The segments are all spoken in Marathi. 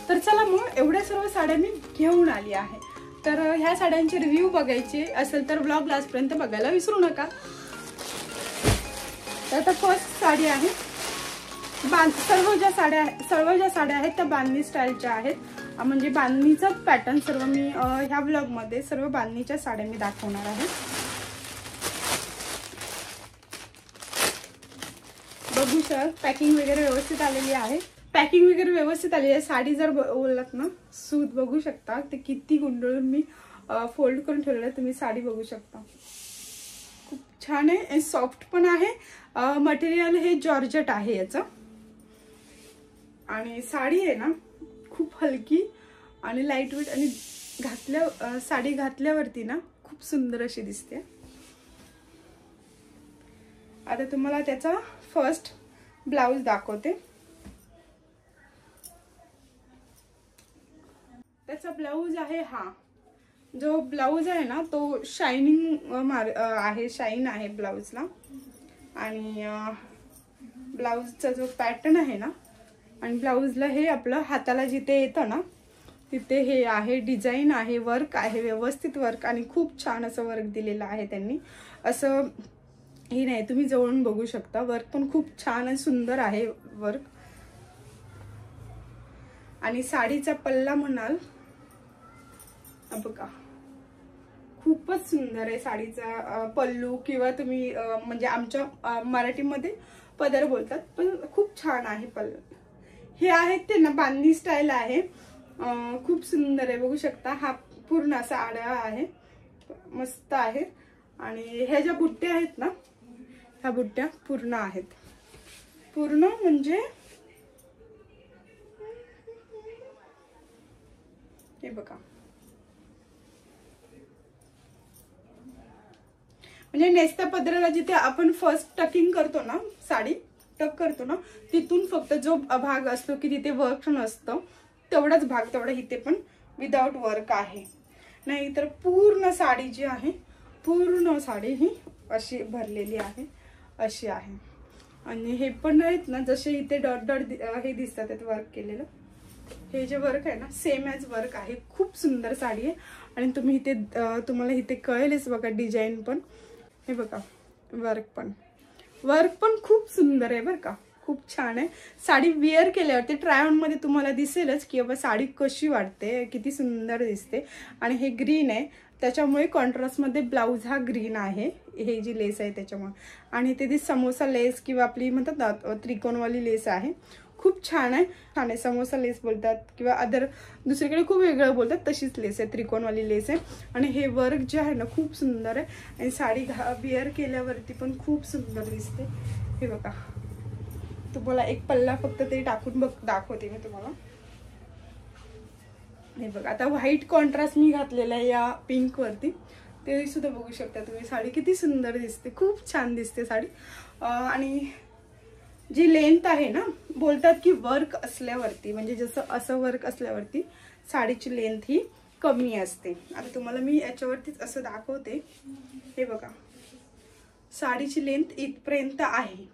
तर चला मग एवढ्या सर्व साड्या मी घेऊन आली आहे। तर ह्या साड्यांचे रिव्ह्यू बघायचे असेल तर ब्लॉग लास्टपर्यंत बघायला विसरू नका। तर आता फर्स्ट साडी आहे, सर्व ज्या साड्या आहेत त्या बांधणी स्टाईलच्या आहेत, म्हणजे बांधणीचा पॅटर्न सर्व मी ह्या ब्लॉग मध्ये सर्व बांधणीच्या साड्या मी दाखवणार आहे। बघू शकता पॅकिंग वगैरे व्यवस्थित आलेली आहे, साडी जर बोललात ना सूत बघू शकता ते किती गुंडळून मी फोल्ड करून ठेवलेलं आहे, तुम्ही साडी बघू शकता खूप छान आहे, सॉफ्ट पण आहे, मटेरियल हे जॉर्जेट आहे याचं, आणि साडी आहे ना खूप हलकी आणि लाईट वेट, आणि साडी घातल्यावरती ना खूप सुंदर अशी दिसते। आता तुम्हाला त्याचा फर्स्ट ब्लाउज दाखवते। त्याचा ब्लाउज आहे हा, जो ब्लाउज आहे ना तो शायनिंग आहे, शाईन आहे ब्लाउजला, आणि ब्लाउजचा जो पॅटर्न आहे ना, आणि ब्लाउजला हे आपलं हाताला जिथे येतं ना तिथे हे आहे, डिझाईन आहे, वर्क आहे, व्यवस्थित वर्क, आणि खूप छान असं वर्क दिलेलं आहे त्यांनी, असं हे नाही तुम्ही जवळून बघू शकता, वर्क पण खूप छान आणि सुंदर आहे वर्क। आणि साडीचा पल्ला म्हणाल बघा खूपच सुंदर आहे साडीचा पल्लू, किंवा तुम्ही म्हणजे आमच्या मराठीमध्ये पदर बोलतात, पण खूप छान आहे पल्लू। हे आहेत ते ना बांधणी स्टाईल आहे, खूप सुंदर आहे, बघू शकता हा पूर्ण असा आडवा आहे, मस्त आहे, आणि ह्या ज्या बुट्ट्या आहेत ना ह्या बुट्ट्या पूर्ण आहेत, पूर्ण म्हणजे हे बघा, म्हणजे नेसत्या पदराला जिथे आपण फर्स्ट टकिंग करतो ना, साडी टक करतो ना, तिथून फक्त जो भाग असतो की तिथे वर्क नसतं तेवढाच भाग, तेवढा इथे पण विदाउट वर्क आहे, नाही तर पूर्ण साडी जी आहे, पूर्ण साडी ही अशी भरलेली आहे, अशी आहे। आणि हे पण आहेत ना जसे इथे डॉट डॉट हे दिसतात वर्क केलेलं, हे जे वर्क आहे ना सेम ॲज वर्क आहे, खूप सुंदर साडी आहे। आणि तुम्ही इथे तुम्हाला इथे कळेलच बघा डिझाईन पण, हे बघा वर्क पण खूप सुंदर आहे बरं का, खूप छान आहे। साडी वेअर केल्यावरती ट्राय ऑन मध्ये तुम्हाला दिसेलच की बाबा साडी कशी वाटते, किती सुंदर दिसते। आणि हे ग्रीन आहे त्याच्यामुळे कॉन्ट्रास्ट मध्ये ब्लाउज हा ग्रीन आहे, हे जी लेस आहे त्याच्यामुळे, आणि ते ती समोसा लेस किंवा आपली म्हणतात ना त्रिकोणवाली लेस आहे, खूप छान आहे, समोसा लेस बोलतात किंवा अदर दुसरीकडे खूप वेगळं बोलतात, तशीच लेस आहे, त्रिकोणवाली लेस आहे। आणि हे वर्क जे आहे ना खूप सुंदर आहे, आणि साडी वेअर केल्यावरती पण खूप सुंदर दिसते। हे बघा तुम्हाला एक पल्ला फक्त ते टाकून दाखवते मी तुम्हाला, हे बघा आता व्हाईट कॉन्ट्रास्ट मी घातलेला आहे या पिंक वरती, ते सुद्धा बघू शकता तुम्ही, साडी किती सुंदर दिसते, खूप छान दिसते साडी। आणि जी लेंथ आहे ना, बोलतात की वर्क असल्यावरती, म्हणजे जसं असं वर्क असल्यावरती साडीची लेंथ ही कमी असते। आता तुम्हाला मी याच्यावरतीच असं दाखवते, हे बघा साडीची लेंथ इथपर्यंत आहे।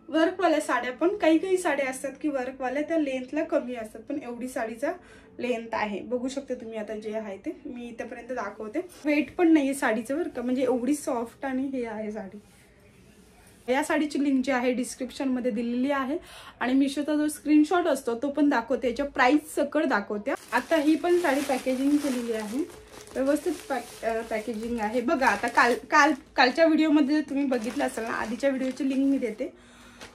वर्कवाल्या साड्या पण काही साड्या असतात की वर्कवाल्या त्या लेंथला कमी असतात, पण एवढी साडीचा लेंथ आहे, बघू शकता तुम्ही। आता जे आहे ते मी इथपर्यंत दाखवते, वेट पण नाहीये साडीचं बरं का, म्हणजे एवढी सॉफ्ट आणि हे आहे साडी। या साडीची लिंक जी आहे डिस्क्रिप्शन मध्ये दिलेली आहे, आणि मिशोचा जो स्क्रीनशॉट असतो तो पण दाखवते, याच्या प्राइस सकट दाखवते। आता ही पण साडी पॅकेजिंग केलेली आहे, व्यवस्थित पॅकेजिंग आहे बघा। आता कालच्या व्हिडिओमध्ये तुम्ही बघितलं असेल ना, आधीच्या व्हिडिओची लिंक मी देते,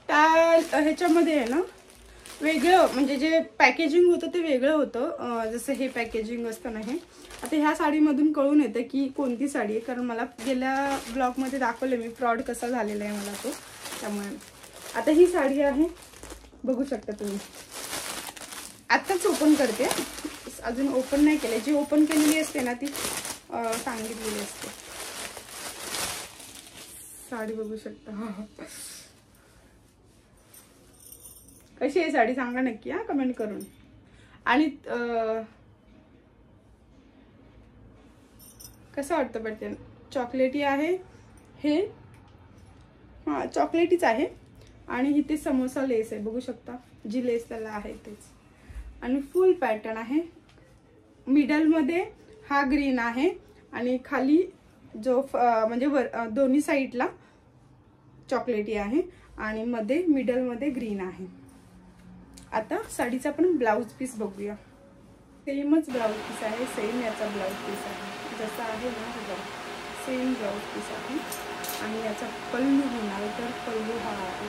त्या ह्याच्यामध्ये आहे ना वेगळं, म्हणजे जे पॅकेजिंग होतं ते वेगळं होतं, जसं हे पॅकेजिंग असतं ना हे। आता ह्या साडीमधून कळून येतं की कोणती साडी आहे, कारण मला गेल्या ब्लॉगमध्ये दाखवले मी फ्रॉड कसा झालेला आहे मला तो, त्यामुळे। आता ही साडी आहे, बघू शकता तुम्ही, आत्ताच ओपन करते, अजून ओपन नाही केले, जी ओपन केलेली असते ना ती सांगितलेली असते। साडी बघू शकता कशी आहे साडी सांगा नक्की हा कमेंट करून। आणि कसं वाटतं पटकन, चॉकलेटी आहे हे, हां चॉकलेटीच आहे, आणि इथे समोसा लेस आहे, बघू शकता जी लेस त्याला आहे तेच, आणि फुल पॅटर्न आहे। मिडल मध्ये हा ग्रीन आहे आणि खाली जो म्हणजे दोन्ही साइडला चॉकलेटी आहे आणि मध्ये मिडल मध्ये ग्रीन आहे। आता साडीचा आपण ब्लाउज पीस बघूया। सेमच ब्लाउज पीस आहे, सेम याचा ब्लाउज पीस आहे जसा आहे ना बघा, सेम ब्लाउज पीस आहे। आणि याचा पल्लू होणार तर पल्लू हा आहे,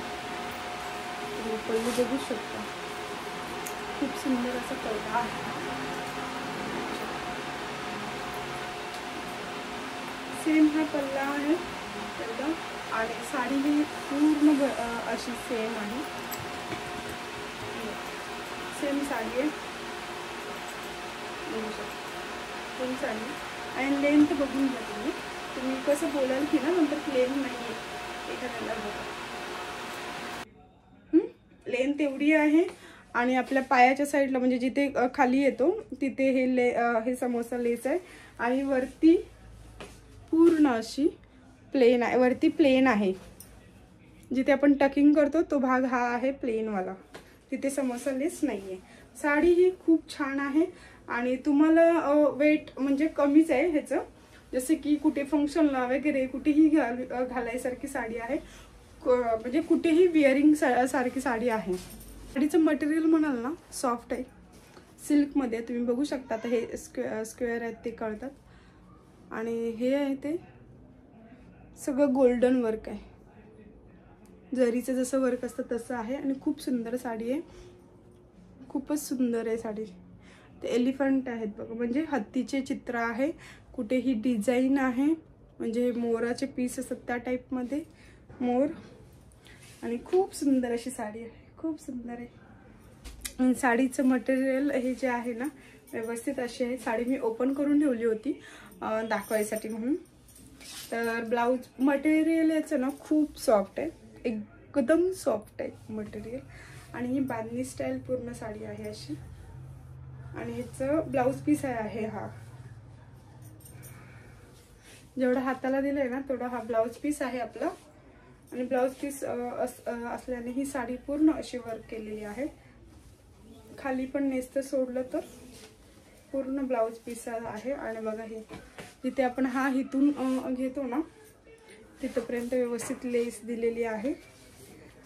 पल्लू बघू शकता, खूप सुंदर असा पल्लू आहे। सेम हा पल्ला आहे एकदम, आणि साडी ही पूर्ण अशी सेम आहे, सेम साडी आहे सेम साडी। आणि लेंथ बघून घ्या तुम्ही कसं बोलाल की ना नंतर प्लेन नाही आहे एखाद्याला बघा, लेंथ एवढी आहे। आणि आपल्या पायाच्या साईडला म्हणजे जिथे खाली येतो तिथे हे समोसा लेस आहे आणि वरती पूर्ण अशी प्लेन आहे, वरती प्लेन आहे। जिथे आपण टकिंग करतो तो भाग हा आहे प्लेन वाला, तिथे समोसा लेस नाहीये। साडी ही खूप छान आहे आणि तुम्हाला वेट म्हणजे कमीच आहे ह्याचं, जसे की कुठे फंक्शनला वगैरे कुठेही घालायसारखी साडी आहे, म्हणजे कुठेही विअरिंग सारखी साडी आहे। साडीचं मटेरियल म्हणाल ना सॉफ्ट आहे, सिल्कमध्ये तुम्ही बघू शकता। आता हे स्क्वेअर आहेत ते कळतात, आणि हे आहे ते सगळं गोल्डन वर्क आहे, जरीचं जसं वर्क असतं तसं आहे। आणि खूप सुंदर साडी आहे, खूपच सुंदर आहे साडी। ते एलिफंट आहेत बघा, म्हणजे हत्तीचे चित्र आहे, कुठेही डिझाईन आहे, म्हणजे मोराचे पीस असतात त्या टाईपमध्ये मोर। आणि खूप सुंदर अशी साडी आहे, खूप सुंदर आहे। साडीचं मटेरियल हे जे आहे ना व्यवस्थित अशी आहे। साडी मी ओपन करून ठेवली होती दाखवायसाठी म्हणून। तर ब्लाउज मटेरियल याचं ना खूप सॉफ्ट आहे, एकदम सॉफ्ट आहे मटेरियल। आणि ही बांधणी स्टाईल पूर्ण साडी आहे अशी, आणि ह्याचं ब्लाउज पीस आहे हा, जेवढा हाताला दिलंय ना तेवढा हा ब्लाउज पीस आहे आपला। आणि ब्लाउज पीस असल्याने ही साडी पूर्ण अशी वर्क केलेली आहे, खाली पण नेसतं सोडलं तर पूर्ण ब्लाउज पीस आहे। आणि बघा हे जिथे आपण हा इथून घेतो ना तिथपर्यंत व्यवस्थित लेस दिलेली आहे,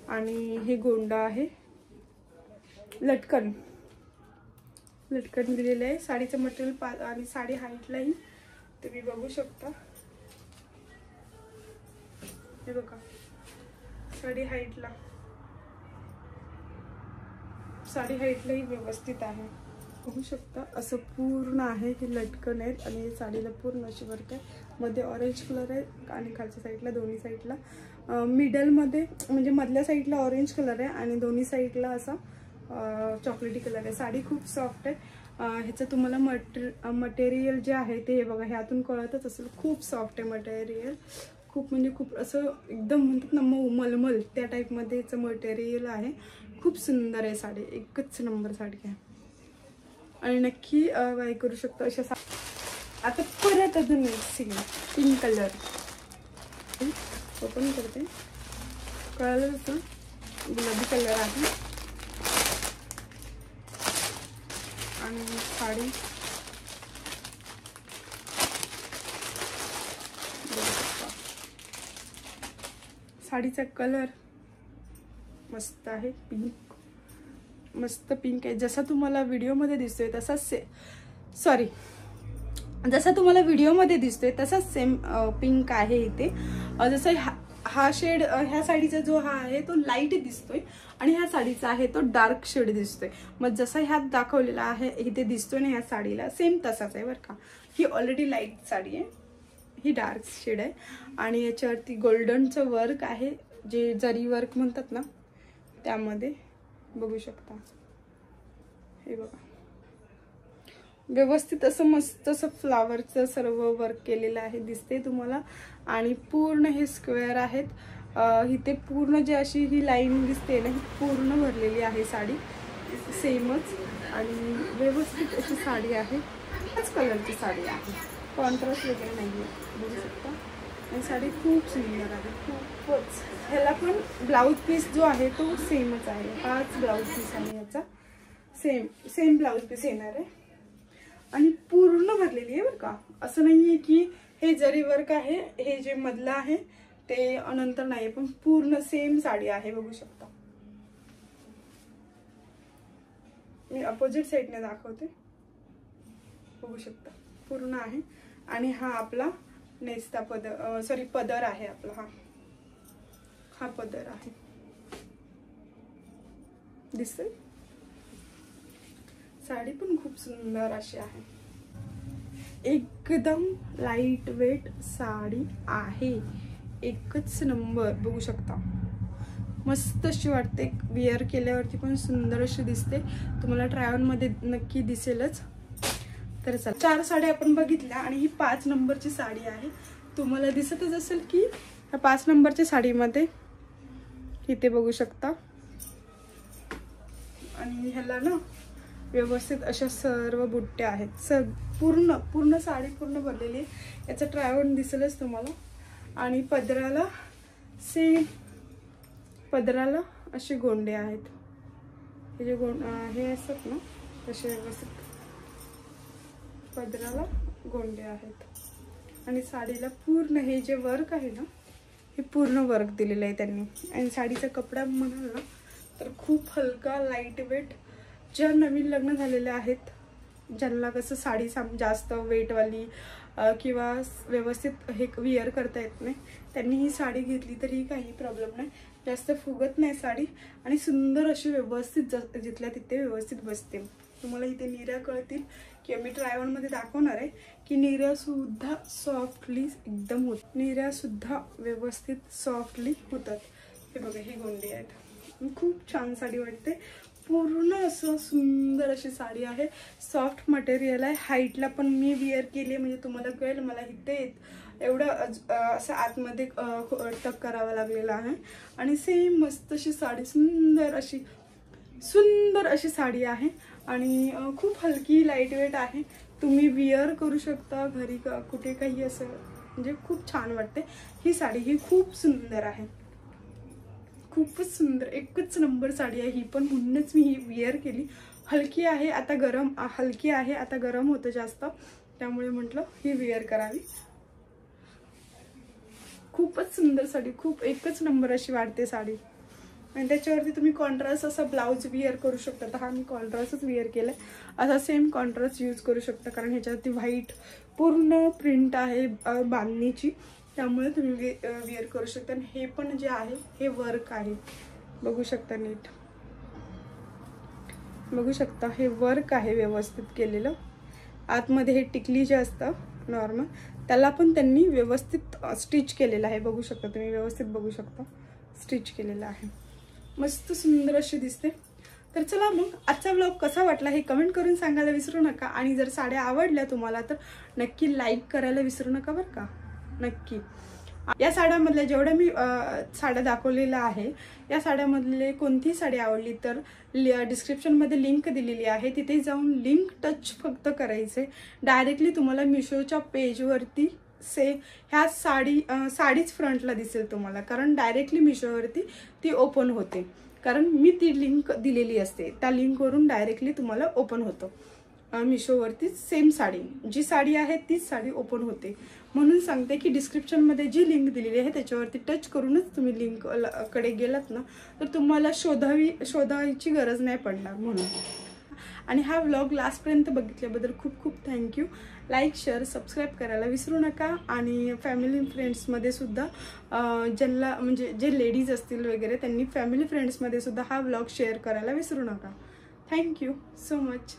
आणि हे गोंडा आहे, लटकन दिलेले आहे। साडीचं मटेरियल आणि साडी हाईटलाही तुम्ही बघू शकता, हे बघा साडी हाईटलाही व्यवस्थित आहे, बघू शकता। असं पूर्ण आहे, हे लटकन आहेत आणि साडीला पूर्ण अशी वर्क आहे। मध्ये ऑरेंज कलर आहे आणि खालच्या साईडला दोन्ही साईडला मिडलमध्ये म्हणजे मधल्या साईडला ऑरेंज कलर आहे आणि दोन्ही साईडला असा चॉकलेटी कलर आहे। साडी खूप सॉफ्ट आहे। ह्याचं तुम्हाला मटेरियल जे आहे ते हे बघा, ह्यातून कळतच असेल, खूप सॉफ्ट आहे मटेरियल, खूप म्हणजे खूप असं एकदम म्हणतात ना मलमल त्या टाईपमध्ये ह्याचं मटेरियल आहे। खूप सुंदर आहे साडी, एकच नंबर साडी आहे आणि नक्की बाय करू शकतो अशा। आता परत अजून पिंक कलर ओपन करते, कळलं असं गुलाबी कलर आहे आणि साडी साडीचा कलर मस्त आहे, पिंक, मस्त पिंक आहे। जसा तुम्हाला व्हिडिओमध्ये दिसतोय तसाच जसा तुम्हाला व्हिडिओमध्ये दिसतोय तसाच सेम पिंक आहे इथे। जसं हा शेड ह्या साडीचा जो हा आहे तो लाईट दिसतोय आणि ह्या साडीचा आहे तो डार्क शेड दिसतोय। मग जसा ह्यात दाखवलेला आहे इथे दिसतोय ना ह्या साडीला सेम तसाच आहे बरं का। ही ऑलरेडी लाईट साडी आहे, ही डार्क शेड आहे आणि याच्यावरती गोल्डनचं वर्क आहे, जे जरी वर्क म्हणतात ना त्यामध्ये बघू शकता। हे बघा व्यवस्थित असं मस्त असं फ्लावरचं सर्व वर्क केलेलं आहे, दिसते तुम्हाला। आणि पूर्ण हे स्क्वेअर आहेत, इथे पूर्ण जी अशी ही लाईन दिसते ना ही पूर्ण भरलेली आहे साडी सेमच, आणि व्यवस्थित अशी साडी आहे, त्याच कलरची साडी आहे, कॉन्ट्रास्ट वगैरे नाही आहे, बघू शकता। आणि साडी खूप सुंदर आहे, खूपच। ह्याला पण ब्लाउज पीस जो आहे तो सेमच आहे, हाच ब्लाउज पीस आहे याचा, सेम ब्लाऊज पीस येणार आहे आणि पूर्ण भरलेली आहे बरं का. असं नाहीये की हे जरी वर्क आहे, हे जे मधलं आहे ते नंतर नाही, पण पूर्ण सेम साडी आहे. बघू शकता, मी अपोजिट साईडने दाखवते. बघू शकता पूर्ण आहे. आणि हा आपला नेस्ता पदर, सॉरी पदर आहे आपला. हा पदर आहे, दिसते. साडी पण खूप सुंदर अशी आहे, एकदम लाईट वेट साडी आहे, एकच नंबर. बघू शकता, मस्त अशी वाटते. वेअर केल्यावरती पण सुंदर अशी दिसते. तुम्हाला ट्राय ऑन मध्ये नक्की दिसेलच. तर चला, 4 साड्या आपण बघितल्या आणि ही 5 नंबरची साडी आहे. तुम्हाला दिसतच असेल की 5 नंबरच्या साडीमध्ये इथे बघू शकता. आणि ह्याला ना व्यवस्थित अशा सर्व बुट्ट्या आहेत. पूर्ण साडी पूर्ण भरलेली आहे. याचा ट्राय ऑन दिसेलच तुम्हाला. आणि पदराला पदराला असे गोंडे आहेत. हे जे हे असतात ना तसे व्यवस्थित पदराला गोंडे आहेत. आणि साडीला पूर्ण हे जे वर्क आहे ना, हे पूर्ण वर्क दिलेलं आहे त्यांनी. आणि साडीचा कपडा म्हणाल ना तर खूप हलका, लाईट वेट. ज्या नवीन लग्न झालेल्या आहेत, ज्यांना कसं साडी जास्त वेटवाली किंवा व्यवस्थित हे वेअर करता येत नाही, त्यांनी ही साडी घेतली तरी काही प्रॉब्लेम नाही. जास्त फुगत नाही साडी आणि सुंदर अशी व्यवस्थित जिथल्या तिथे व्यवस्थित बसते. तुम्हाला इथे निऱ्या कळतील किंवा मी ट्राय ऑन मध्ये दाखवणार आहे की निऱ्या सुद्धा सॉफ्टली एकदम होत. निऱ्या सुद्धा व्यवस्थित सॉफ्टली होतात. हे बघा, हे गोंडे आहेत. खूप छान साडी वाटते. पूर्ण असं सुंदर अशी साडी आहे. सॉफ्ट मटेरियल आहे. हाईटला पण मी वेअर केली म्हणजे तुम्हाला कळेल. मला इथे एवढं असं आतमध्ये टक करावं लागलेलं आहे. आणि सेम मस्त अशी साडी, सुंदर अशी साडी आहे. आणि खूप हलकी, लाईट वेट आहे. तुम्ही वेअर करू शकता घरी कुठे काही असं, म्हणजे खूप छान वाटते. ही साडी ही खूप सुंदर आहे, खूपच सुंदर, एकच नंबर साडी आहे ही पण. म्हणूनच मी ही वेअर केली. हलकी आहे, आता गरम होतं जास्त, त्यामुळे म्हटलं ही वेअर करावी. खूपच सुंदर साडी, खूप एकच नंबर अशी वाटते साडी. आणि त्याच्यावरती तुम्ही कॉन्ट्रास्ट असा ब्लाऊज वेअर करू शकता. तर हा मी कॉन्ट्रास्टच वेअर केलाय. असा सेम कॉन्ट्रास्ट यूज करू शकता, कारण ह्याच्यावरती व्हाईट पूर्ण प्रिंट आहे बांधणीची, त्यामुळे तुम्ही वेअर करू शकता. आणि हे पण जे आहे हे वर्क आहे. बघू शकता, नीट बघू शकता, हे वर्क आहे व्यवस्थित केलेलं. आतमध्ये हे टिकली जे असतं नॉर्मल, त्याला पण त्यांनी व्यवस्थित स्टिच केलेलं आहे. बघू शकता तुम्ही, व्यवस्थित बघू शकता, स्टिच केलेलं आहे. मस्त सुंदर अशी दिसते. तर चला मग, आजचा व्लॉग कसा वाटला हे कमेंट करून सांगायला विसरू नका. आणि जर साड्या आवडल्या तुम्हाला तर नक्की लाईक करायला विसरू नका बरं का, नक्की. या साड्यामधल्या जेवढ्या मी साड्या दाखवलेल्या आहे, या साड्यामधले कोणतीही साडी आवडली तर डिस्क्रिप्शनमध्ये लिंक दिलेली आहे, तिथे जाऊन लिंक टच फक्त करायचे. डायरेक्टली तुम्हाला मिशोच्या पेजवरती ह्या साडीच फ्रंटला दिसेल तुम्हाला, कारण डायरेक्टली मिशोवरती ती ओपन होते. कारण मी ती लिंक दिलेली असते, त्या लिंकवरून डायरेक्टली तुम्हाला ओपन होतं. मिशोवरती सेम साडी, जी साडी आहे तीच साडी ओपन होते. म्हणून सांगते की डिस्क्रिप्शनमध्ये जी लिंक दिलेली आहे त्याच्यावरती टच करूनच तुम्ही लिंक कडे गेलात ना तर तुम्हाला शोधायची गरज नाही पडणार म्हणून. आणि हा व्लॉग लास्टपर्यंत बघितल्याबद्दल खूप खूप थँक्यू. लाईक, शेअर, सबस्क्राईब करायला विसरू नका. आणि फॅमिली फ्रेंड्समध्ये सुद्धा ज्यांना म्हणजे जे लेडीज असतील वगैरे त्यांनी फॅमिली फ्रेंड्समध्ये सुद्धा हा व्लॉग शेअर करायला विसरू नका. Thank you so much.